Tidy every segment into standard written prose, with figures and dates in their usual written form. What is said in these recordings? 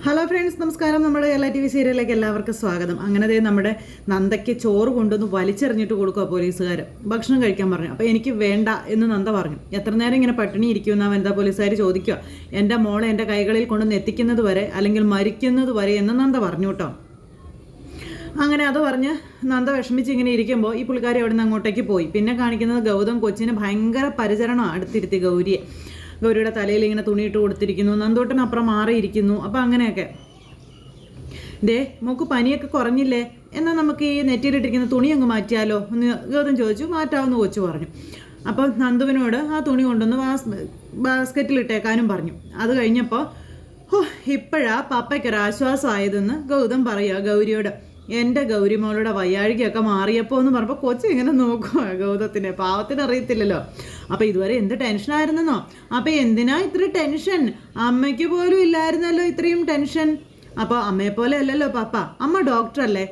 Hello friends, നമസ്കാരം. നമ്മുടെ LITV സീരിയലിലേക്ക് എല്ലാവർക്കും സ്വാഗതം. അങ്ങനെ നമ്മുടെ നന്ദയ്ക്ക് ചോറ് കൊണ്ടുവന്ന് വലിച്ചെറിഞ്ഞിട്ട് കൊടുക്കുക പോലീസുകാർ. ഭക്ഷണം കഴിക്കാൻ പറഞ്ഞു. അപ്പോൾ എനിക്ക് വേണ്ട എന്ന് നന്ദ പറഞ്ഞു. എത്ര നേരം ഇങ്ങനെ പട്ടിണി ഇരിക്കുമെന്ന് വനിതാ പോലീസുകാർ ചോദിക്കുക. എൻ്റെ മോളെ എൻ്റെ കൈകളിൽ കൊണ്ടുവന്ന് എത്തിക്കുന്നത് വരെ, അല്ലെങ്കിൽ മരിക്കുന്നത് വരെ എന്ന് നന്ദ പറഞ്ഞു കേട്ടോ. അങ്ങനെ അത് പറഞ്ഞ് നന്ദ വിഷമിച്ച് ഇങ്ങനെ ഇരിക്കുമ്പോൾ ഈ പുള്ളിക്കാരി അവിടെ നിന്ന് അങ്ങോട്ടേക്ക് പോയി. പിന്നെ കാണിക്കുന്നത് ഗൗതം കൊച്ചിന് ഭയങ്കര പരിചരണം അടുത്തിരുത്തി ഗൗരിയുടെ തലയിൽ ഇങ്ങനെ തുണിയിട്ട് കൊടുത്തിരിക്കുന്നു. നന്ദോട്ടൻ അപ്പുറം മാറിയിരിക്കുന്നു. അപ്പം അങ്ങനെയൊക്കെ മോക്ക് പനിയൊക്കെ കുറഞ്ഞില്ലേ, എന്നാൽ നമുക്ക് ഈ നെറ്റിയിലിട്ടിരിക്കുന്ന തുണി അങ്ങ് മാറ്റിയാലോ എന്ന് ഗൗതം ചോദിച്ചു. മാറ്റാമെന്ന് കൊച്ചു പറഞ്ഞു. അപ്പോൾ നന്ദുവിനോട് ആ തുണി കൊണ്ടൊന്ന് ബാസ്ക്കറ്റിലിട്ടേക്കാനും പറഞ്ഞു. അത് കഴിഞ്ഞപ്പോൾ ഇപ്പോഴാ പപ്പയ്ക്കൊരാശ്വാസമായതെന്ന് ഗൗതം പറയുക ഗൗരിയോട്. എൻ്റെ ഗൗരിമോളുടെ വയ്യാഴികയൊക്കെ മാറിയപ്പോൾ എന്ന് പറഞ്ഞപ്പോൾ കൊച്ചു ഇങ്ങനെ നോക്കുക ഗൗതത്തിനെ. പാവത്തിന് അറിയത്തില്ലല്ലോ. അപ്പോൾ ഇതുവരെ എന്ത് ടെൻഷനായിരുന്നെന്നോ. അപ്പോൾ എന്തിനാ ഇത്ര ടെൻഷൻ? അമ്മയ്ക്ക് പോലും ഇല്ലായിരുന്നല്ലോ ഇത്രയും ടെൻഷൻ. അപ്പോൾ അമ്മയെപ്പോലെ അല്ലല്ലോ പപ്പ, അമ്മ ഡോക്ടറല്ലേ.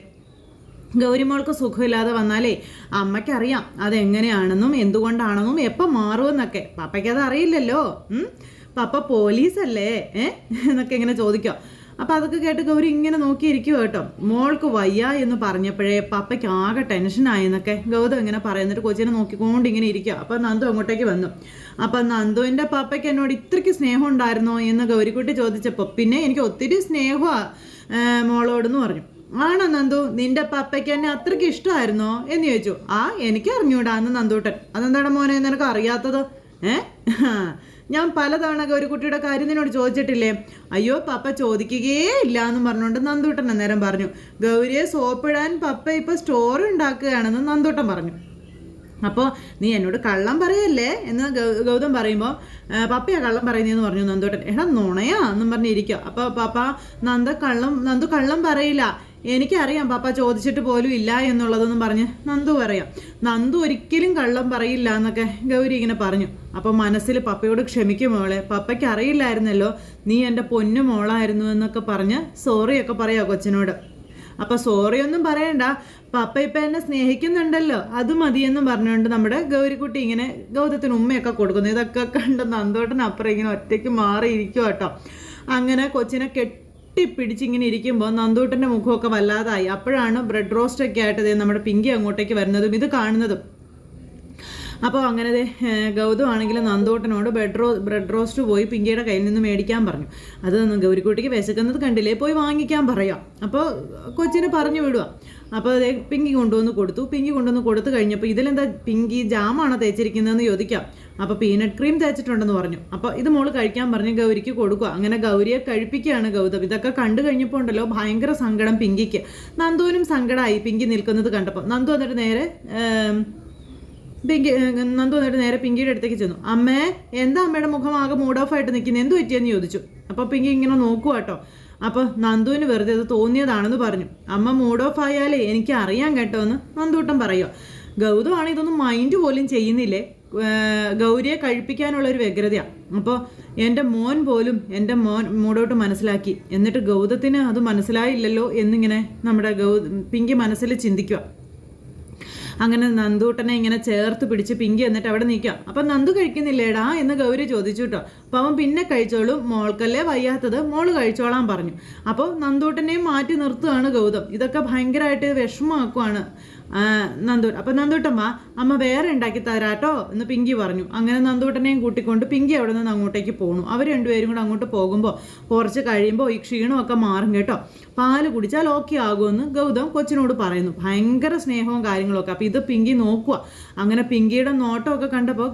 ഗൗരിമോൾക്ക് സുഖമില്ലാതെ വന്നാലേ അമ്മയ്ക്കറിയാം അതെങ്ങനെയാണെന്നും എന്തുകൊണ്ടാണെന്നും എപ്പോൾ മാറുമെന്നൊക്കെ. പപ്പയ്ക്കത് അറിയില്ലല്ലോ. പപ്പ പോലീസല്ലേ എന്നൊക്കെ ഇങ്ങനെ ചോദിക്കുക. അപ്പോൾ അതൊക്കെ കേട്ട് ഗൗരി ഇങ്ങനെ നോക്കിയിരിക്കുക കേട്ടോ. മോൾക്ക് വയ്യ എന്ന് പറഞ്ഞപ്പോഴേ പപ്പയ്ക്ക് ആകെ ടെൻഷനായെന്നൊക്കെ ഗൗതം ഇങ്ങനെ പറയുന്നിട്ട് കൊച്ചിനെ നോക്കിക്കൊണ്ട് ഇങ്ങനെ ഇരിക്കുക. അപ്പോൾ നന്ദു അങ്ങോട്ടേക്ക് വന്നു. അപ്പം നന്ദുവിൻ്റെ പപ്പയ്ക്ക് എന്നോട് ഇത്രയ്ക്ക് സ്നേഹം ഉണ്ടായിരുന്നോ എന്ന് ഗൗരിക്കുട്ടി ചോദിച്ചപ്പോൾ, പിന്നെ എനിക്ക് ഒത്തിരി സ്നേഹമാണ് മോളോടെന്ന് പറഞ്ഞു. ആണോ നന്ദു, നിന്റെ പപ്പയ്ക്ക് എന്നെ അത്രയ്ക്ക് ഇഷ്ടമായിരുന്നോ എന്ന് ചോദിച്ചു. എനിക്ക് അറിഞ്ഞൂടാ എന്ന് നന്ദൂട്ടൻ. അതെന്താണ് മോനെ നിനക്ക് അറിയാത്തത്? ഞാൻ പലതവണ ഗൗരിക്കുട്ടിയുടെ കാര്യം നിന്നോട് ചോദിച്ചിട്ടില്ലേ? അയ്യോ പപ്പ ചോദിക്കുകയേ ഇല്ല എന്ന് പറഞ്ഞുകൊണ്ട് നന്ദൂട്ടൻ അന്നേരം പറഞ്ഞു. ഗൗരിയെ സോപ്പിടാൻ പപ്പ ഇപ്പോൾ സ്റ്റോറി ഉണ്ടാക്കുകയാണെന്ന് നന്ദൂട്ടൻ പറഞ്ഞു. അപ്പോൾ നീ എന്നോട് കള്ളം പറയല്ലേ എന്ന് ഗൗതം പറയുമ്പോൾ, പപ്പയാ കള്ളം പറയുന്നതെന്ന് പറഞ്ഞു നന്ദൂട്ടൻ. എടാ നുണയാ എന്നും പറഞ്ഞിരിക്കുക. അപ്പോൾ പപ്പ നന്ദു കള്ളം പറയില്ല, എനിക്കറിയാം പപ്പ ചോദിച്ചിട്ട് പോലും ഇല്ല എന്നുള്ളതെന്നും പറഞ്ഞ് നന്ദു പറയാം. നന്ദു ഒരിക്കലും കള്ളം പറയില്ല എന്നൊക്കെ ഗൗരി ഇങ്ങനെ പറഞ്ഞു. അപ്പം മനസ്സിൽ പപ്പയോട് ക്ഷമിക്കും മോളെ, പപ്പയ്ക്ക് അറിയില്ലായിരുന്നല്ലോ നീ എൻ്റെ പൊന്നു മോളായിരുന്നു എന്നൊക്കെ പറഞ്ഞ് സോറിയൊക്കെ പറയാം കൊച്ചിനോട്. അപ്പം സോറിയൊന്നും പറയണ്ട, പപ്പ ഇപ്പം എന്നെ സ്നേഹിക്കുന്നുണ്ടല്ലോ അത് മതിയെന്നും പറഞ്ഞുകൊണ്ട് നമ്മുടെ ഗൗരിക്കുട്ടി ഇങ്ങനെ ഗൗതത്തിന് ഉമ്മയൊക്കെ കൊടുക്കുന്നു. ഇതൊക്കെ കണ്ട് നന്ദോട്ടനപ്പുറം ഇങ്ങനെ ഒറ്റയ്ക്ക് മാറിയിരിക്കും കേട്ടോ. അങ്ങനെ കൊച്ചിനെ പിടിച്ചിങ്ങനെ ഇരിക്കുമ്പോൾ നന്ദൂട്ടൻ്റെ മുഖമൊക്കെ വല്ലാതായി. അപ്പോഴാണ് ബ്രെഡ് റോസ്റ്റൊക്കെ ആയിട്ട് നമ്മുടെ പിങ്കി അങ്ങോട്ടേക്ക് വരുന്നതും ഇത് കാണുന്നതും. അപ്പോൾ അങ്ങനെ ഗൗതം ആണെങ്കിൽ നന്ദൂട്ടനോട് ബ്രെഡ് റോസ്റ്റ് പോയി പിങ്കിയുടെ കയ്യിൽ നിന്ന് മേടിക്കാൻ പറഞ്ഞു. അത് ഗൗരിക്കുട്ടിക്ക് വിശക്കുന്നത് കണ്ടില്ലേ, പോയി വാങ്ങിക്കാൻ പറയാം. അപ്പോൾ കൊച്ചിനെ പറഞ്ഞു വിടുക. അപ്പോൾ പിങ്കി കൊണ്ടുവന്ന് കൊടുത്തു കഴിഞ്ഞപ്പോൾ ഇതിലെന്താ പിങ്കി ജാമാണോ തേച്ചിരിക്കുന്നതെന്ന് ചോദിക്കാം. അപ്പോൾ പീനട്ട് ക്രീം തേച്ചിട്ടുണ്ടെന്ന് പറഞ്ഞു. അപ്പോൾ ഇത് മോള് കഴിക്കാൻ പറഞ്ഞ് ഗൗരിക്ക് കൊടുക്കുക. അങ്ങനെ ഗൗരിയെ കഴിപ്പിക്കുകയാണ് ഗൗതം. ഇതൊക്കെ കണ്ടു കഴിഞ്ഞപ്പോൾ ഉണ്ടല്ലോ ഭയങ്കര സങ്കടം പിങ്കിക്ക്. നന്ദുവിനും സങ്കടമായി പിങ്കി നിൽക്കുന്നത് കണ്ടപ്പോൾ. നന്ദു എന്നിട്ട് നേരെ പിങ്കിയുടെ അടുത്തേക്ക് ചെന്നു. അമ്മേ, എന്താ അമ്മയുടെ മുഖം ആകെ മൂഡ് ഓഫ് ആയിട്ട് നിൽക്കുന്നത്, എന്ത് പറ്റിയെന്ന് ചോദിച്ചു. അപ്പോൾ പിങ്കി ഇങ്ങനെ നോക്കുക കേട്ടോ. അപ്പോൾ നന്ദുവിന് വെറുതെ അത് തോന്നിയതാണെന്ന് പറഞ്ഞു. അമ്മ മൂഡ് ഓഫ് ആയാലേ എനിക്ക് അറിയാൻ കേട്ടോ എന്ന് നന്ദൂട്ടൻ പറയുക. ഗൗതമാണ് ഇതൊന്നും മൈൻഡ് പോലും ചെയ്യുന്നില്ലേ. ഗൗരിയെ കഴിപ്പിക്കാനുള്ളൊരു വ്യഗ്രതയാണ്. അപ്പോൾ എൻ്റെ മോൻ പോലും എൻ്റെ മോൻ മൂടോട്ട് മനസ്സിലാക്കി, എന്നിട്ട് ഗൗതത്തിന് അത് മനസ്സിലായില്ലല്ലോ എന്നിങ്ങനെ നമ്മുടെ പിങ്കി മനസ്സിൽ ചിന്തിക്കുക. അങ്ങനെ നന്ദൂട്ടനെ ഇങ്ങനെ ചേർത്ത് പിടിച്ച് പിങ്കി എന്നിട്ട് അവിടെ നിൽക്കുക. അപ്പം നന്ദു കഴിക്കുന്നില്ലേടാ എന്ന് ഗൗരി ചോദിച്ചു കേട്ടോ. അപ്പോൾ അവൻ പിന്നെ കഴിച്ചോളും, മോൾക്കല്ലേ വയ്യാത്തത്, മോള് കഴിച്ചോളാൻ പറഞ്ഞു. അപ്പോൾ നന്ദൂട്ടനെയും മാറ്റി നിർത്തുകയാണ് ഗൗതം. ഇതൊക്കെ ഭയങ്കരമായിട്ട് വിഷമമാക്കുവാണ് നന്ദൂട്ടൻ. അപ്പം നന്ദൂട്ടൻ അമ്മ വേറെ ഉണ്ടാക്കി തരാട്ടോ എന്ന് പിങ്കി പറഞ്ഞു. അങ്ങനെ നന്ദൂട്ടനെയും കൂട്ടിക്കൊണ്ട് പിങ്കി അവിടെ നിന്ന് അങ്ങോട്ടേക്ക് പോകണു. അവർ രണ്ടുപേരും കൂടെ അങ്ങോട്ട് പോകുമ്പോൾ കുറച്ച് കഴിയുമ്പോൾ ഈ ക്ഷീണമൊക്കെ മാറും കേട്ടോ. പാല് കുടിച്ചാൽ ഓക്കെ ആകുമെന്ന് ഗൗതം കൊച്ചിനോട് പറയുന്നു. ഭയങ്കര സ്നേഹവും കാര്യങ്ങളൊക്കെ. അപ്പോൾ ഇത് പിങ്കി നോക്കുക. അങ്ങനെ പിങ്കിയുടെ നോട്ടമൊക്കെ കണ്ടപ്പോൾ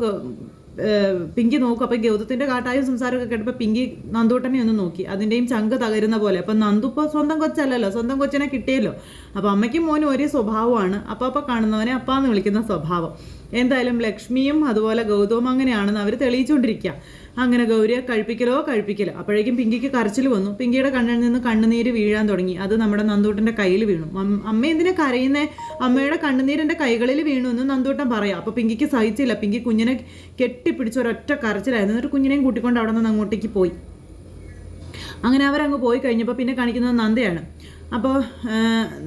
പിങ്കി നോക്കും. അപ്പോൾ ഗൗതത്തിൻ്റെ കാട്ടായും സംസാരമൊക്കെ കേട്ടപ്പോൾ പിങ്കി നന്ദൂട്ടനെ ഒന്ന് നോക്കി. അതിൻ്റെയും ചങ്ക് തകരുന്ന പോലെ. അപ്പം നന്ദു ഇപ്പോൾ സ്വന്തം കൊച്ചല്ലല്ലോ, സ്വന്തം കൊച്ചിനെ കിട്ടിയല്ലോ. അപ്പോൾ അമ്മയ്ക്കും മോനും ഒരേ സ്വഭാവമാണ്. അപ്പോൾ കാണുന്നവനെ അപ്പാന്ന് വിളിക്കുന്ന സ്വഭാവം. എന്തായാലും ലക്ഷ്മിയും അതുപോലെ ഗൗതവും അങ്ങനെയാണെന്ന് അവർ തെളിയിച്ചുകൊണ്ടിരിക്കുക. അങ്ങനെ ഗൗരിയെ കഴിപ്പിക്കലോ. അപ്പോഴേക്കും പിങ്കിക്ക് കരച്ചിൽ വന്നു. പിങ്കിയുടെ കണ്ണിൽ നിന്ന് കണ്ണുനീര് വീഴാൻ തുടങ്ങി. അത് നമ്മുടെ നന്ദൂട്ടൻ്റെ കയ്യിൽ വീണു. അമ്മ എന്തിനാ കരയുന്നേ, അമ്മയുടെ കണ്ണുനീരെൻ്റെ കൈകളിൽ വീണു എന്ന് നന്ദൂട്ടൻ പറയാം. അപ്പോൾ പിങ്കിക്ക് സഹിച്ചില്ല. പിങ്കി കുഞ്ഞിനെ കെട്ടിപ്പിടിച്ച് ഒരൊറ്റ കരച്ചിലായിരുന്നു. എന്നിട്ട് കുഞ്ഞിനെയും കൂട്ടിക്കൊണ്ട് അവിടെ നിന്ന് അങ്ങോട്ടേക്ക് പോയി. അങ്ങനെ അവരങ്ങ് പോയി കഴിഞ്ഞപ്പോൾ പിന്നെ കാണിക്കുന്നത് നന്ദയാണ്. അപ്പോൾ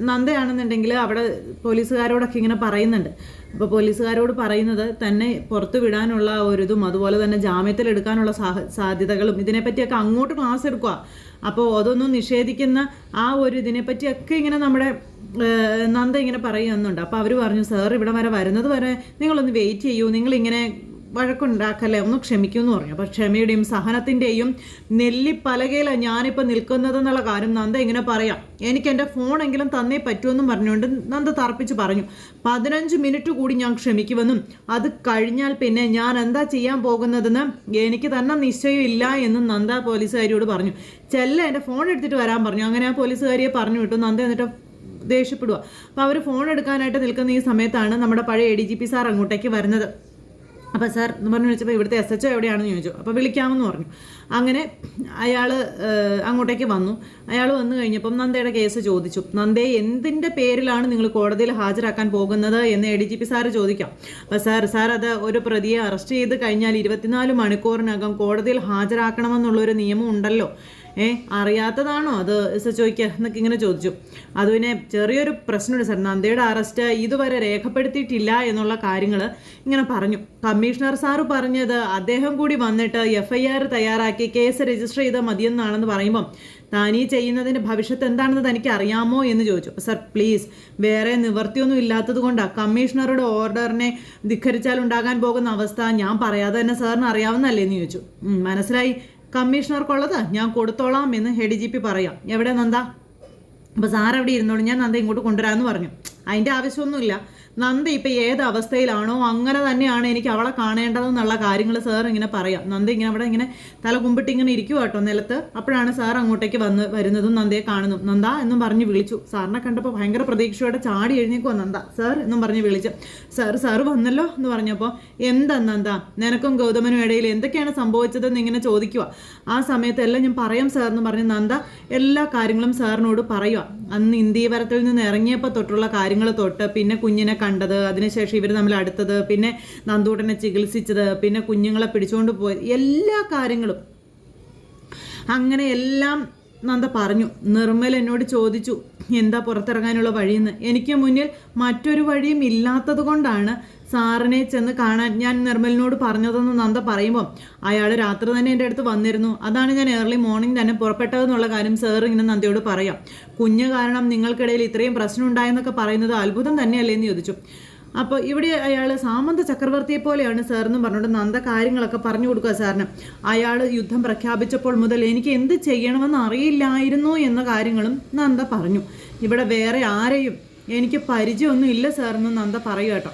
നന്ദയാണെന്നുണ്ടെങ്കിൽ അവിടെ പോലീസുകാരോടൊക്കെ ഇങ്ങനെ പറയുന്നുണ്ട്. അപ്പോൾ പോലീസുകാരോട് പറയുന്നത് തന്നെ പുറത്തു വിടാനുള്ള ഒരിതും അതുപോലെ തന്നെ ജാമ്യത്തിലെടുക്കാനുള്ള സാധ്യതകളും ഇതിനെപ്പറ്റിയൊക്കെ അങ്ങോട്ട് ക്ലാസ് എടുക്കുക. അപ്പോൾ അതൊന്നും നിഷേധിക്കുന്ന ആ ഒരു ഇതിനെപ്പറ്റിയൊക്കെ ഇങ്ങനെ നമ്മുടെ നന്ദ ഇങ്ങനെ പറയുന്നുണ്ട്. അപ്പോൾ അവർ പറഞ്ഞു, സാർ ഇവിടെ വരെ വരുന്നത് വരെ നിങ്ങളൊന്ന് വെയിറ്റ് ചെയ്യൂ, നിങ്ങളിങ്ങനെ വഴക്കുണ്ടാക്കല്ലേ, ഒന്ന് ക്ഷമിക്കുമെന്ന് പറഞ്ഞു. അപ്പോൾ ക്ഷമയുടെയും സഹനത്തിൻ്റെയും നെല്ലിപ്പലകയിലാണ് ഞാനിപ്പോൾ നിൽക്കുന്നതെന്നുള്ള കാര്യം നന്ദ ഇങ്ങനെ പറയാം. എനിക്ക് എൻ്റെ ഫോണെങ്കിലും തന്നേ പറ്റുമെന്നും പറഞ്ഞുകൊണ്ട് നന്ദ തർപ്പിച്ച് പറഞ്ഞു. 15 മിനിറ്റ് കൂടി ഞാൻ ക്ഷമിക്കുമെന്നും അത് കഴിഞ്ഞാൽ പിന്നെ ഞാൻ എന്താ ചെയ്യാൻ പോകുന്നതെന്ന് എനിക്ക് തന്നെ നിശ്ചയമില്ല എന്നും നന്ദ പോലീസുകാരിയോട് പറഞ്ഞു. ചെല്ല എൻ്റെ ഫോൺ എടുത്തിട്ട് വരാൻ പറഞ്ഞു. അങ്ങനെ ആ പോലീസുകാരിയെ പറഞ്ഞു വിട്ടു. നന്ദ എന്നിട്ട് ദേഷ്യപ്പെടുക. അപ്പോൾ അവർ ഫോൺ എടുക്കാനായിട്ട് നിൽക്കുന്ന ഈ സമയത്താണ് നമ്മുടെ പഴയ ADGP സാർ അങ്ങോട്ടേക്ക് വരുന്നത്. അപ്പോൾ സാർ എന്ന് പറഞ്ഞു വിളിച്ചപ്പോൾ ഇവിടുത്തെ SHO എവിടെയാണെന്ന് ചോദിച്ചു. അപ്പോൾ വിളിക്കാമെന്ന് പറഞ്ഞു. അങ്ങനെ അയാൾ അങ്ങോട്ടേക്ക് വന്നു. അയാൾ വന്നു കഴിഞ്ഞപ്പം നന്ദയുടെ കേസ് ചോദിച്ചു. നന്ദയെ എന്തിൻ്റെ പേരിലാണ് നിങ്ങൾ കോടതിയിൽ ഹാജരാക്കാൻ പോകുന്നത് എന്ന് ADGP സാറ് ചോദിക്കാം. അപ്പോൾ സാർ അത് ഒരു പ്രതിയെ അറസ്റ്റ് ചെയ്ത് കഴിഞ്ഞാൽ 24 മണിക്കൂറിനകം കോടതിയിൽ ഹാജരാക്കണമെന്നുള്ളൊരു നിയമം ഉണ്ടല്ലോ, അറിയാത്തതാണോ അത് SHOയ്ക്ക് എന്നൊക്കെ ഇങ്ങനെ ചോദിച്ചു. അത് പിന്നെ ചെറിയൊരു പ്രശ്നമുണ്ട് സാർ, നന്ദയുടെ അറസ്റ്റ് ഇതുവരെ രേഖപ്പെടുത്തിയിട്ടില്ല എന്നുള്ള കാര്യങ്ങൾ ഇങ്ങനെ പറഞ്ഞു. കമ്മീഷണർ സാറ് പറഞ്ഞത് അദ്ദേഹം കൂടി വന്നിട്ട് FIR തയ്യാറാക്കി കേസ് രജിസ്റ്റർ ചെയ്താൽ മതിയെന്നാണെന്ന് പറയുമ്പം താനീ ചെയ്യുന്നതിൻ്റെ ഭവിഷ്യത്ത് എന്താണെന്ന് തനിക്ക് അറിയാമോ എന്ന് ചോദിച്ചു. സാർ പ്ലീസ്, വേറെ നിവർത്തിയൊന്നും ഇല്ലാത്തത് കൊണ്ടാണ് കമ്മീഷണറുടെ ഓർഡറിനെ ധിക്കരിച്ചാൽ ഉണ്ടാകാൻ പോകുന്ന അവസ്ഥ ഞാൻ പറയാതെ തന്നെ സാറിന് അറിയാവുന്നല്ലേ എന്ന് ചോദിച്ചു. മനസ്സിലായി, കമ്മീഷണർക്കുള്ളത് ഞാൻ കൊടുത്തോളാം എന്ന് ADGP പറയാം. എവിടെ നന്ദ? അപ്പോൾ സാർ അവിടെ ഇരുന്നോളൂ, ഞാൻ നന്ദ ഇങ്ങോട്ട് കൊണ്ടുവരാമെന്ന് പറഞ്ഞു. അതിൻ്റെ ആവശ്യമൊന്നുമില്ല, നന്ദ ഇപ്പം ഏത് അവസ്ഥയിലാണോ അങ്ങനെ തന്നെയാണ് എനിക്ക് അവളെ കാണേണ്ടതെന്നുള്ള കാര്യങ്ങൾ സാർ ഇങ്ങനെ പറയാം. നന്ദ ഇങ്ങനെ അവിടെ ഇങ്ങനെ തല കുമ്പിട്ട് ഇങ്ങനെ ഇരിക്കുക കേട്ടോ നിലത്ത്. അപ്പോഴാണ് സാർ അങ്ങോട്ടേക്ക് വരുന്നതും നന്ദയെ കാണുന്നു. നന്ദ എന്നും പറഞ്ഞ് വിളിച്ചു. സാറിനെ കണ്ടപ്പോൾ ഭയങ്കര പ്രതീക്ഷയോടെ ചാടി എഴുന്നേക്കുവാ നന്ദ. സാർ എന്നും പറഞ്ഞ് വിളിച്ചു. സാർ വന്നല്ലോ എന്ന് പറഞ്ഞപ്പോൾ എന്താ നന്ദ, നിനക്കും ഗൗതമനും ഇടയിൽ എന്തൊക്കെയാണ് സംഭവിച്ചതെന്ന് ഇങ്ങനെ ചോദിക്കുക. ആ സമയത്ത് എല്ലാം ഞാൻ പറയാം സാർ എന്ന് പറഞ്ഞ് നന്ദ എല്ലാ കാര്യങ്ങളും സാറിനോട് പറയുക. അന്ന് ഇന്ത്യവരത്തിൽ നിന്ന് ഇറങ്ങിയപ്പോൾ തൊട്ടുള്ള കാര്യങ്ങൾ തൊട്ട് പിന്നെ കുഞ്ഞിനെ കണ്ടത്, അതിനുശേഷം ഇവർ തമ്മിൽ അടുത്തത്, പിന്നെ നന്ദൂട്ടനെ ചികിത്സിച്ചത്, പിന്നെ കുഞ്ഞുങ്ങളെ പിടിച്ചുകൊണ്ട് പോയത്, എല്ലാ കാര്യങ്ങളും അങ്ങനെ എല്ലാം നന്ദ പറഞ്ഞു. നിർമ്മൽ എന്നോട് ചോദിച്ചു എന്താ പുറത്തിറങ്ങാനുള്ള വഴിയെന്ന്. എനിക്ക് മുന്നിൽ മറ്റൊരു വഴിയും ഇല്ലാത്തത് കൊണ്ടാണ് സാറിനെ ചെന്ന് കാണാൻ ഞാൻ നിർമ്മലിനോട് പറഞ്ഞതെന്ന് നന്ദ പറയുമ്പം അയാൾ രാത്രി തന്നെ എൻ്റെ അടുത്ത് വന്നിരുന്നു. അതാണ് ഞാൻ ഏർലി മോർണിംഗ് തന്നെ പുറപ്പെട്ടതെന്നുള്ള കാര്യം സാർ ഇങ്ങനെ നന്ദയോട് പറയാം. കുഞ്ഞ് കാരണം നിങ്ങൾക്കിടയിൽ ഇത്രയും പ്രശ്നം ഉണ്ടായെന്നൊക്കെ പറയുന്നത് അത്ഭുതം തന്നെയല്ലേ എന്ന് ചോദിച്ചു. അപ്പോൾ ഇവിടെ അയാൾ സാമന്ത ചക്രവർത്തിയെ പോലെയാണ് സാർ എന്ന് പറഞ്ഞുകൊണ്ട് നന്ദ കാര്യങ്ങളൊക്കെ പറഞ്ഞു കൊടുക്കുക സാറിന്. അയാൾ യുദ്ധം പ്രഖ്യാപിച്ചപ്പോൾ മുതൽ എനിക്ക് എന്ത് ചെയ്യണമെന്ന് അറിയില്ലായിരുന്നു എന്ന കാര്യങ്ങളും നന്ദ പറഞ്ഞു. ഇവിടെ വേറെ ആരെയും എനിക്ക് പരിചയമൊന്നും ഇല്ല സാറെന്ന് നന്ദ പറയുക കേട്ടോ.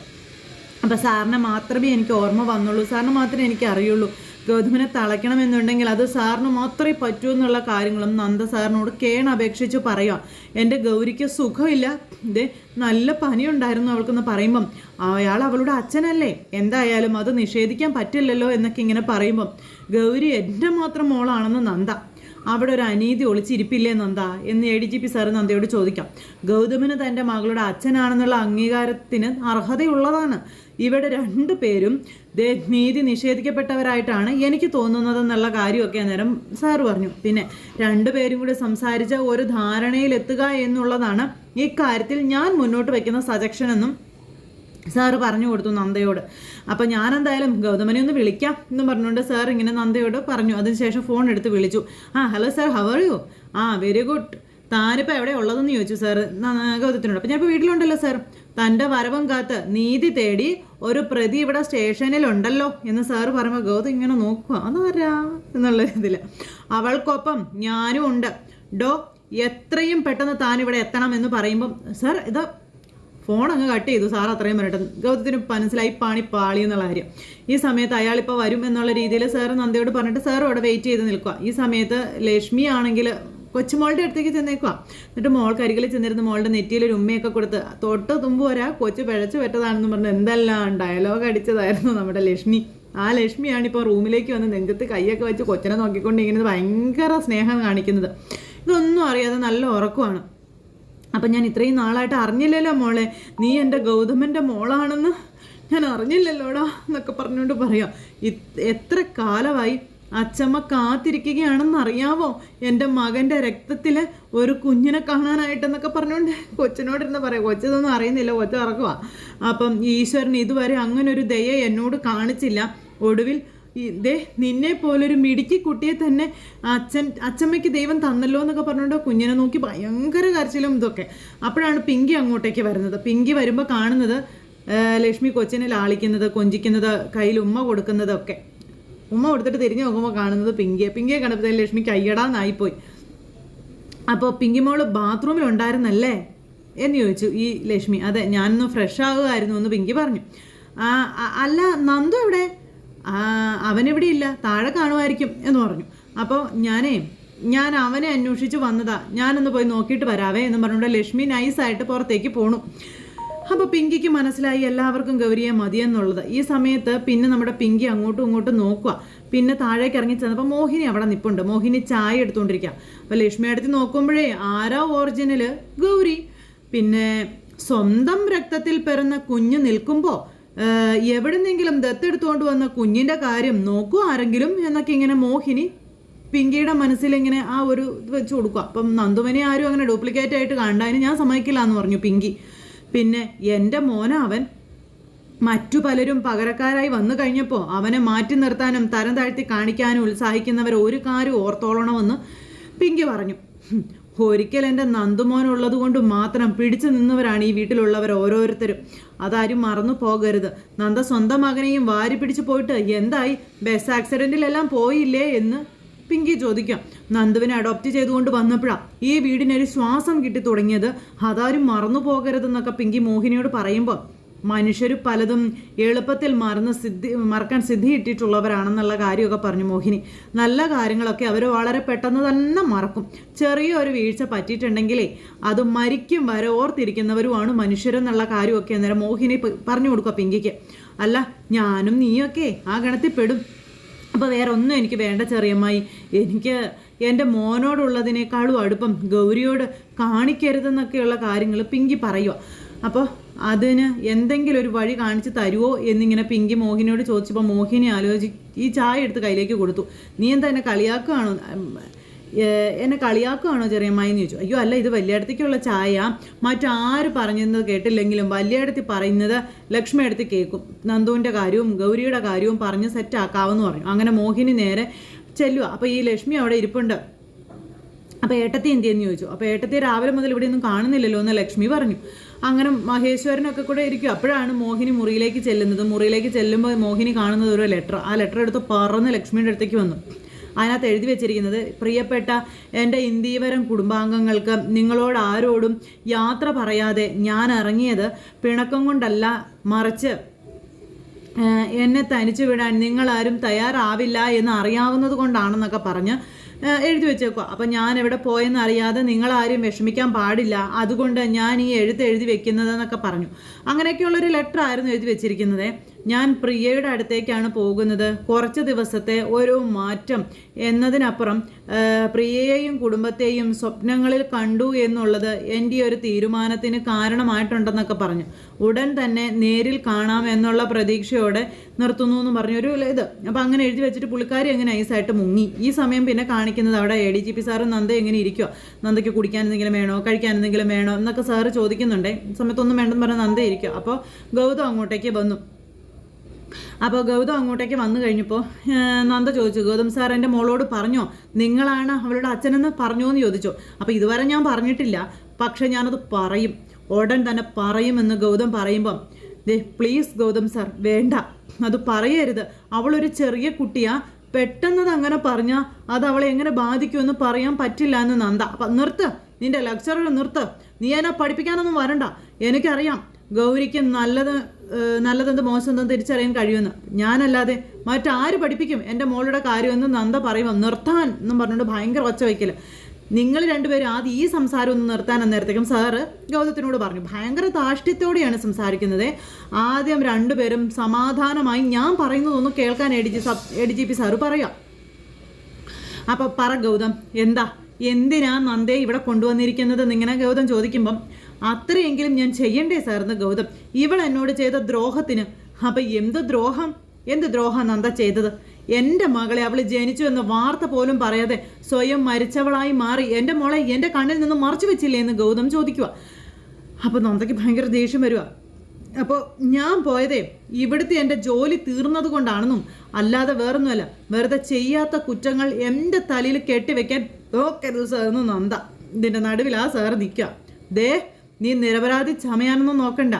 അപ്പോൾ സാറിനെ മാത്രമേ എനിക്ക് ഓർമ്മ വന്നുള്ളൂ, സാറിന് മാത്രമേ എനിക്ക് അറിയുള്ളൂ. ഗൗതമനെ തളയ്ക്കണമെന്നുണ്ടെങ്കിൽ അത് സാറിന് മാത്രമേ പറ്റൂ എന്നുള്ള കാര്യങ്ങളും നന്ദ സാറിനോട് അപേക്ഷിച്ച് പറയുക. എൻ്റെ ഗൗരിക്ക് സുഖമില്ല, ഇതേ നല്ല പനിയുണ്ടായിരുന്നു അവൾക്കെന്ന് പറയുമ്പം അയാൾ അവളുടെ അച്ഛനല്ലേ, എന്തായാലും അത് നിഷേധിക്കാൻ പറ്റില്ലല്ലോ എന്നൊക്കെ ഇങ്ങനെ പറയുമ്പം ഗൗരി എൻ്റെ മാത്രം മോളാണെന്ന് നന്ദ. അവിടെ ഒരു അനീതി ഒളിച്ചിരിപ്പില്ലേ നന്ദ എന്ന് ADGP സാർ നന്ദയോട് ചോദിക്കാം. ഗൗതമന് തൻ്റെ മകളുടെ അച്ഛനാണെന്നുള്ള അംഗീകാരത്തിന് അർഹതയുള്ളതാണ്. ഇവിടെ 2 പേരും നീതി നിഷേധിക്കപ്പെട്ടവരായിട്ടാണ് എനിക്ക് തോന്നുന്നതെന്നുള്ള കാര്യമൊക്കെ അന്നേരം സാറ് പറഞ്ഞു. പിന്നെ 2 പേരും കൂടി സംസാരിച്ച ഒരു ധാരണയിലെത്തുക എന്നുള്ളതാണ് ഇക്കാര്യത്തിൽ ഞാൻ മുന്നോട്ട് വയ്ക്കുന്ന സജഷൻ എന്നും സാറ് പറഞ്ഞു കൊടുത്തു നന്ദയോട്. അപ്പം ഞാൻ എന്തായാലും ഗൗതമനെ ഒന്ന് വിളിക്കാം എന്ന് പറഞ്ഞുകൊണ്ട് സാർ ഇങ്ങനെ നന്ദയോട് പറഞ്ഞു. അതിനുശേഷം ഫോൺ എടുത്ത് വിളിച്ചു. Hello sir, how are you? Very good. താനിപ്പോൾ എവിടെ ഉള്ളതെന്ന് ചോദിച്ചു സാർ ഗൗതത്തിനോട്. അപ്പം ഞാനിപ്പോൾ വീട്ടിലുണ്ടല്ലോ സാർ. തൻ്റെ വരവും കാത്ത് നീതി തേടി ഒരു പ്രതി ഇവിടെ സ്റ്റേഷനിലുണ്ടല്ലോ എന്ന് സാറ് പറയുമ്പോൾ ഗൗതം ഇങ്ങനെ നോക്കുക, അതാരാ എന്നുള്ള ഇതിൽ. അവൾക്കൊപ്പം ഞാനും ഉണ്ട്. എത്രയും പെട്ടെന്ന് താനിവിടെ എത്തണം എന്ന് പറയുമ്പം സാർ ഇതാ ഫോൺ അങ്ങ് കട്ട് ചെയ്തു. സാർ അത്രയും പെട്ടെന്ന് ഗൗതത്തിന് മനസ്സിലായി പാളി എന്നുള്ള കാര്യം. ഈ സമയത്ത് അയാളിപ്പോൾ വരും എന്നുള്ള രീതിയിൽ സാറ് നന്ദയോട് പറഞ്ഞിട്ട് സാറും അവിടെ വെയിറ്റ് ചെയ്ത് നിൽക്കുക. ഈ സമയത്ത് ലക്ഷ്മി ആണെങ്കിൽ കൊച്ചുമോളുടെ അടുത്തേക്ക് ചെന്നേക്കുക. എന്നിട്ട് മോൾക്കരികിൽ ചെന്നിരുന്ന് മോളുടെ നെറ്റിയിൽ ഒരു ഉമ്മയൊക്കെ കൊടുത്ത് തൊട്ട് തുമ്പ് വരാ കൊച്ചു പിഴച്ചു പറ്റതാണെന്ന് പറഞ്ഞ് എന്തെല്ലാം ഡയലോഗ് അടിച്ചതായിരുന്നു നമ്മുടെ ലക്ഷ്മി. ആ ലക്ഷ്മിയാണിപ്പോൾ റൂമിലേക്ക് വന്ന് നെഞ്ചത്ത് കൈയൊക്കെ വെച്ച് കൊച്ചിനെ നോക്കിക്കൊണ്ട് ഇങ്ങനെ ഭയങ്കര സ്നേഹം കാണിക്കുന്നത്. ഇതൊന്നും അറിയാതെ നല്ല ഉറക്കമാണ്. അപ്പം ഞാൻ ഇത്രയും നാളായിട്ട് അറിഞ്ഞില്ലല്ലോ മോളെ, നീ എൻ്റെ ഗൗതമൻ്റെ മോളാണെന്ന് ഞാൻ അറിഞ്ഞില്ലല്ലോടാ എന്നൊക്കെ പറഞ്ഞുകൊണ്ട് പറയാം. എത്ര കാലമായി അച്ചമ്മ കാത്തിരിക്കുകയാണെന്നറിയാവോ, എൻ്റെ മകൻ്റെ രക്തത്തിൽ ഒരു കുഞ്ഞിനെ കാണാനായിട്ടെന്നൊക്കെ പറഞ്ഞുകൊണ്ട് കൊച്ചിനോടിരുന്ന് പറയാം. കൊച്ചതൊന്നും അറിയുന്നില്ല, കൊച്ചു ഇറക്കുക. അപ്പം ഈശ്വരൻ ഇതുവരെ അങ്ങനെ ഒരു ദയ എന്നോട് കാണിച്ചില്ല. ഒടുവിൽ ദേ നിന്നെ പോലൊരു മിടുക്കി കുട്ടിയെ തന്നെ അച്ചമ്മയ്ക്ക് ദൈവം തന്നല്ലോ എന്നൊക്കെ പറഞ്ഞുകൊണ്ട് കുഞ്ഞിനെ നോക്കി ഭയങ്കര കരച്ചിലും ഇതൊക്കെ. അപ്പോഴാണ് പിങ്കി അങ്ങോട്ടേക്ക് വരുന്നത്. പിങ്കി വരുമ്പോൾ കാണുന്നത് ലക്ഷ്മി കൊച്ചിനെ ലാളിക്കുന്നത്, കൊഞ്ചിക്കുന്നത്, കയ്യിൽ ഉമ്മ കൊടുക്കുന്നതൊക്കെ. ഉമ്മ കൊടുത്തിട്ട് തിരിഞ്ഞു നോക്കുമ്പോൾ കാണുന്നത് പിങ്കിയെ കണ്ടപ്പോൾ ലക്ഷ്മി കയ്യടാന്നായിപ്പോയി. അപ്പോൾ പിങ്കി മോള് ബാത്റൂമിലുണ്ടായിരുന്നല്ലേ എന്ന് ചോദിച്ചു ഈ ലക്ഷ്മി. അതെ, ഞാനൊന്ന് ഫ്രഷ് ആകുമായിരുന്നു എന്ന് പിങ്കി പറഞ്ഞു. അല്ല, നന്ദു എവിടെ? അവനെവിടെ ഇല്ല, താഴെ കാണുമായിരിക്കും എന്ന് പറഞ്ഞു. അപ്പോൾ ഞാൻ അവനെ അന്വേഷിച്ച് വന്നതാ, ഞാനൊന്ന് പോയി നോക്കിയിട്ട് വരാവേ എന്ന് പറഞ്ഞുകൊണ്ട് ലക്ഷ്മി നൈസായിട്ട് പുറത്തേക്ക് പോണു. അപ്പോൾ പിങ്കിക്ക് മനസ്സിലായി എല്ലാവർക്കും ഗൗരിയെ മതിയെന്നുള്ളത്. ഈ സമയത്ത് പിന്നെ നമ്മുടെ പിങ്കി അങ്ങോട്ടും ഇങ്ങോട്ടും നോക്കുക. പിന്നെ താഴേക്ക് ഇറങ്ങി ചെന്നപ്പോൾ മോഹിനി അവിടെ നിൽപ്പുണ്ട്. മോഹിനി ചായ എടുത്തുകൊണ്ടിരിക്കുക. അപ്പോൾ ലക്ഷ്മി അടുത്ത് നോക്കുമ്പോഴേ ആരാ ഒറിജിനൽ? ഗൗരി. പിന്നെ സ്വന്തം രക്തത്തിൽ പിറന്ന കുഞ്ഞ് നിൽക്കുമ്പോൾ എവിടെന്നെങ്കിലും ദത്തെടുത്തുകൊണ്ട് വന്ന കുഞ്ഞിൻ്റെ കാര്യം നോക്കൂ ആരെങ്കിലും എന്നൊക്കെ ഇങ്ങനെ മോഹിനി പിങ്കിയുടെ മനസ്സിലിങ്ങനെ ആ ഒരു ഇത് വെച്ച് കൊടുക്കുക. അപ്പം നന്ദുവിനെ ആരും അങ്ങനെ ഡ്യൂപ്ലിക്കേറ്റ് ആയിട്ട് കണ്ടതിന് ഞാൻ സമ്മതിക്കില്ല എന്ന് പറഞ്ഞു പിങ്കി. പിന്നെ എൻ്റെ മോന അവൻ മറ്റു പലരും പകരക്കാരായി വന്നു കഴിഞ്ഞപ്പോൾ അവനെ മാറ്റി നിർത്താനും തരം താഴ്ത്തി കാണിക്കാനും ഉത്സാഹിക്കുന്നവർ ഒരു കാര്യം ഓർത്തോളണമെന്ന് പിങ്കി പറഞ്ഞു. ഒരിക്കൽ എൻ്റെ നന്ദുമോനുള്ളത് കൊണ്ട് മാത്രം പിടിച്ചു നിന്നവരാണ് ഈ വീട്ടിലുള്ളവർ ഓരോരുത്തരും. അതാരും മറന്നു പോകരുത്. നന്ദ സ്വന്തം മകനെയും വാരി പിടിച്ചു പോയിട്ട് എന്തായി? ബസ് ആക്സിഡൻറ്റിലെല്ലാം പോയില്ലേ എന്ന് പിങ്കി ചോദിക്കാം. നന്ദുവിനെ അഡോപ്റ്റ് ചെയ്തുകൊണ്ട് വന്നപ്പോഴാണ് ഈ വീടിനൊരു ശ്വാസം കിട്ടി തുടങ്ങിയത്. അതാരും മറന്നു പോകരുതെന്നൊക്കെ പിങ്കി മോഹിനിയോട് പറയുമ്പോൾ മനുഷ്യർ പലതും എളുപ്പത്തിൽ മറക്കാൻ സിദ്ധിയിട്ടിട്ടുള്ളവരാണെന്നുള്ള കാര്യമൊക്കെ പറഞ്ഞു മോഹിനി. നല്ല കാര്യങ്ങളൊക്കെ അവർ വളരെ പെട്ടെന്ന് തന്നെ മറക്കും. ചെറിയൊരു വീഴ്ച പറ്റിയിട്ടുണ്ടെങ്കിലേ അത് മരിക്കും വരെ ഓർത്തിരിക്കുന്നവരുമാണ് മനുഷ്യരെന്നുള്ള കാര്യമൊക്കെ അന്നേരം മോഹിനി പറഞ്ഞു കൊടുക്കുക പിങ്കിക്ക്. അല്ല, ഞാനും നീയൊക്കെ ആ ഗണത്തിൽ പെടും. അപ്പോൾ വേറെ ഒന്നും എനിക്ക് വേണ്ട ചെറിയമ്മായി. എനിക്ക് എൻ്റെ മോനോടുള്ളതിനേക്കാളും അടുപ്പം ഗൗരിയോട് കാണിക്കരുതെന്നൊക്കെയുള്ള കാര്യങ്ങൾ പിങ്കി പറയുക. അപ്പോൾ അതിന് എന്തെങ്കിലും ഒരു വഴി കാണിച്ച് തരുമോ എന്നിങ്ങനെ പിങ്കി മോഹിനിയോട് ചോദിച്ചപ്പോൾ മോഹിനി ഈ ചായ എടുത്ത് കയ്യിലേക്ക് കൊടുത്തു. നീ എന്താ എന്നെ കളിയാക്കുകയാണോ ചെറിയമ്മായി എന്ന് ചോദിച്ചു. അയ്യോ അല്ല, ഇത് വല്യേടത്തേക്കുള്ള ചായ. മറ്റാര് പറഞ്ഞത് കേട്ടില്ലെങ്കിലും വല്യേടത്തി പറയുന്നത് ലക്ഷ്മി എടുത്ത് കേൾക്കും. നന്ദുവിൻ്റെ കാര്യവും ഗൗരിയുടെ കാര്യവും പറഞ്ഞ് സെറ്റാക്കാവെന്ന് പറഞ്ഞു. അങ്ങനെ മോഹിനി നേരെ ചെല്ലുക. അപ്പോൾ ഈ ലക്ഷ്മി അവിടെ ഇരിപ്പുണ്ട്. അപ്പോൾ ഏട്ടത്തി എന്തിയെന്ന് ചോദിച്ചു. അപ്പോൾ ഏട്ടത്തി രാവിലെ മുതൽ ഇവിടെ ഒന്നും കാണുന്നില്ലല്ലോ എന്ന് ലക്ഷ്മി പറഞ്ഞു. അങ്ങനെ മഹേശ്വരനൊക്കെ കൂടെ ഇരിക്കും. അപ്പോഴാണ് മോഹിനി മുറിയിലേക്ക് ചെല്ലുന്നത്. മുറിയിലേക്ക് ചെല്ലുമ്പോൾ മോഹിനി കാണുന്നത് ഒരു ലെറ്റർ. ആ ലെറ്റർ എടുത്ത് പറന്ന് ലക്ഷ്മിയുടെ അടുത്തേക്ക് വന്നു. അതിനകത്ത് എഴുതി വെച്ചിരിക്കുന്നത്, പ്രിയപ്പെട്ട എൻ്റെ ഇന്ദീവരം കുടുംബാംഗങ്ങൾക്ക് നിങ്ങളോട് ആരോടും യാത്ര പറയാതെ ഞാൻ ഇറങ്ങിയത് പിണക്കം കൊണ്ടല്ല, മറിച്ച് എന്നെ തനിച്ചു വിടാൻ നിങ്ങളാരും തയ്യാറാവില്ല എന്ന് അറിയാവുന്നത് കൊണ്ടാണെന്നൊക്കെ പറഞ്ഞ് എഴുതി വെച്ചേക്കുക. അപ്പം ഞാൻ എവിടെ പോയെന്ന് അറിയാതെ നിങ്ങളാരും വിഷമിക്കാൻ പാടില്ല, അതുകൊണ്ട് ഞാൻ ഈ എഴുതി വെക്കുന്നതെന്നൊക്കെ പറഞ്ഞു. അങ്ങനെയൊക്കെയുള്ളൊരു ലെറ്റർ ആയിരുന്നു എഴുതി വെച്ചിരിക്കുന്നത്. ഞാൻ പ്രിയയുടെ അടുത്തേക്കാണ് പോകുന്നത്. കുറച്ച് ദിവസത്തെ ഒരു മാറ്റം എന്നതിനപ്പുറം പ്രിയയെയും കുടുംബത്തെയും സ്വപ്നങ്ങളിൽ കണ്ടു എന്നുള്ളത് എൻ്റെ ഒരു തീരുമാനത്തിന് കാരണമായിട്ടുണ്ടെന്നൊക്കെ പറഞ്ഞു. ഉടൻ തന്നെ നേരിൽ കാണാം എന്നുള്ള പ്രതീക്ഷയോടെ നിർത്തുന്നു എന്ന് പറഞ്ഞൊരു ഇത്. അപ്പം അങ്ങനെ എഴുതി വെച്ചിട്ട് പുള്ളിക്കാരി അങ്ങനെ നൈസായിട്ട് മുങ്ങി. ഈ സമയം പിന്നെ കാണിക്കുന്നത് അവിടെ ADGP സാറും നന്ദ എങ്ങനെ ഇരിക്കുമോ, നന്ദയ്ക്ക് കുടിക്കാൻ എന്തെങ്കിലും വേണോ, കഴിക്കാൻ എന്തെങ്കിലും വേണോ എന്നൊക്കെ സാറ് ചോദിക്കുന്നുണ്ട്. സമയത്തൊന്നും വേണ്ടെന്ന് പറഞ്ഞാൽ നന്ദ ഇരിക്കും. അപ്പോൾ ഗൗതം അങ്ങോട്ടേക്ക് വന്നു. അപ്പോൾ ഗൗതം അങ്ങോട്ടേക്ക് വന്നു കഴിഞ്ഞപ്പോൾ നന്ദ ചോദിച്ചു, ഗൗതം സാർ എൻ്റെ മോളോട് പറഞ്ഞോ, നിങ്ങളാണ് അവളുടെ അച്ഛനെന്ന് പറഞ്ഞോ എന്ന് ചോദിച്ചു. അപ്പോൾ ഇതുവരെ ഞാൻ പറഞ്ഞിട്ടില്ല, പക്ഷെ ഞാനത് പറയും, ഉടൻ തന്നെ പറയുമെന്ന് ഗൗതം പറയുമ്പം, പ്ലീസ് ഗൗതം സാർ വേണ്ട, അത് പറയരുത്, അവളൊരു ചെറിയ കുട്ടിയാ, പെട്ടെന്നത് അങ്ങനെ പറഞ്ഞാൽ അത് അവളെ എങ്ങനെ ബാധിക്കുമെന്ന് പറയാൻ പറ്റില്ല എന്ന് നന്ദ. അപ്പം നിർത്ത്, നിന്റെ ലെക്ചറുകൾ നിർത്ത്, നീ എന്നെ പഠിപ്പിക്കാനൊന്നും വരണ്ട, എനിക്കറിയാം ഗൗരിക്ക് നല്ലതെന്ത് മോശമെന്തെന്ന് തിരിച്ചറിയാൻ കഴിയുമെന്ന്. ഞാനല്ലാതെ മറ്റാര് പഠിപ്പിക്കും എൻ്റെ മോളുടെ കാര്യമെന്ന് നന്ദ പറയുമ്പോൾ നിർത്താൻ എന്നും പറഞ്ഞുകൊണ്ട് ഭയങ്കര ഒച്ച വയ്ക്കല്. നിങ്ങൾ രണ്ടുപേരും ആദ്യം ഈ സംസാരം ഒന്ന് നിർത്താൻ അന്നേരത്തേക്കും സാറ് ഗൗതത്തിനോട് പറഞ്ഞു. ഭയങ്കര ധാർഷ്ട്യത്തോടെയാണ് സംസാരിക്കുന്നത്. ആദ്യം രണ്ടുപേരും സമാധാനമായി ഞാൻ പറയുന്നതൊന്നും കേൾക്കാൻ ADGP സാറ് പറയാം. അപ്പം പറ ഗൗതം, എന്തിനാ നന്ദയെ ഇവിടെ കൊണ്ടുവന്നിരിക്കുന്നത് എന്നിങ്ങനെ ഗൗതം ചോദിക്കുമ്പം, അത്രയെങ്കിലും ഞാൻ ചെയ്യണ്ടേ സാറിന് ഗൗതം, ഇവൾ എന്നോട് ചെയ്ത ദ്രോഹത്തിന്. അപ്പം എന്ത് ദ്രോഹം നന്ദ ചെയ്തത്? എൻ്റെ മകളെ അവൾ ജനിച്ചു എന്ന വാർത്ത പോലും പറയാതെ സ്വയം മരിച്ചവളായി മാറി എൻ്റെ മോളെ എൻ്റെ കണ്ണിൽ നിന്ന് മറച്ചു വെച്ചില്ലേ എന്ന് ഗൗതം ചോദിക്കുക. അപ്പോൾ നന്ദയ്ക്ക് ഭയങ്കര ദേഷ്യം വരിക. അപ്പോൾ ഞാൻ പോയതേ ഇവിടുത്തെ എൻ്റെ ജോലി തീർന്നത് കൊണ്ടാണെന്നും അല്ലാതെ വേറൊന്നുമല്ല, വെറുതെ ചെയ്യാത്ത കുറ്റങ്ങൾ എൻ്റെ തലയിൽ കെട്ടിവെക്കാൻ നോക്കരുത് സാറെന്ന് നന്ദ ഇതിൻ്റെ നടുവിൽ ആ സാറ് നിൽക്കുക. ദേ നീ നിരപരാധി ചമയാനൊന്നും നോക്കണ്ട,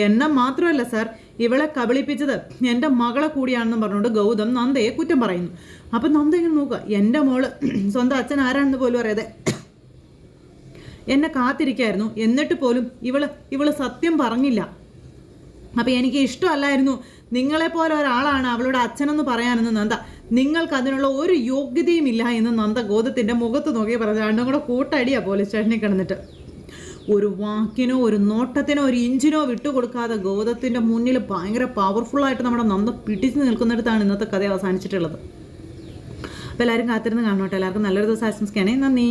എന്നെ മാത്രമല്ല സാർ, ഇവളെ കബളിപ്പിച്ചത് എൻ്റെ മകളെ കൂടിയാണെന്ന് പറഞ്ഞുകൊണ്ട് ഗൗതം നന്ദയെ കുറ്റം പറയുന്നു. അപ്പം നന്ദ ഇങ്ങനെ നോക്കുക, എൻ്റെ മോള് സ്വന്തം അച്ഛൻ ആരാണെന്ന് പോലും അറിയാതെ എന്നെ കാത്തിരിക്കായിരുന്നു, എന്നിട്ട് പോലും ഇവള് സത്യം പറഞ്ഞില്ല. അപ്പം എനിക്ക് ഇഷ്ടമല്ലായിരുന്നു നിങ്ങളെപ്പോലെ ഒരാളാണ് അവളുടെ അച്ഛനെന്ന് പറയാനെന്ന് നന്ദ. നിങ്ങൾക്ക് അതിനുള്ള ഒരു യോഗ്യതയും ഇല്ല എന്ന് നന്ദ ഗൗതത്തിൻ്റെ മുഖത്ത് നോക്കി പറഞ്ഞു. രണ്ടും കൂടെ കൂട്ടടിയാ പോലീസ് സ്റ്റേഷനിൽ കിടന്നിട്ട്. ഒരു വാക്കിനോ ഒരു നോട്ടത്തിനോ ഒരു ഇഞ്ചിനോ വിട്ടുകൊടുക്കാതെ ഗൗതത്തിൻ്റെ മുന്നിൽ ഭയങ്കര പവർഫുള്ളായിട്ട് നമ്മുടെ നന്ദ പിടിച്ചു നിൽക്കുന്നിടത്താണ് ഇന്നത്തെ കഥ അവസാനിച്ചിട്ടുള്ളത്. അപ്പോൾ എല്ലാവരും കാത്തിരുന്ന് കാണണോട്ടെ. എല്ലാവർക്കും നല്ലൊരു ദിവസം ആശംസിക്കുകയാണേ. നന്ദി.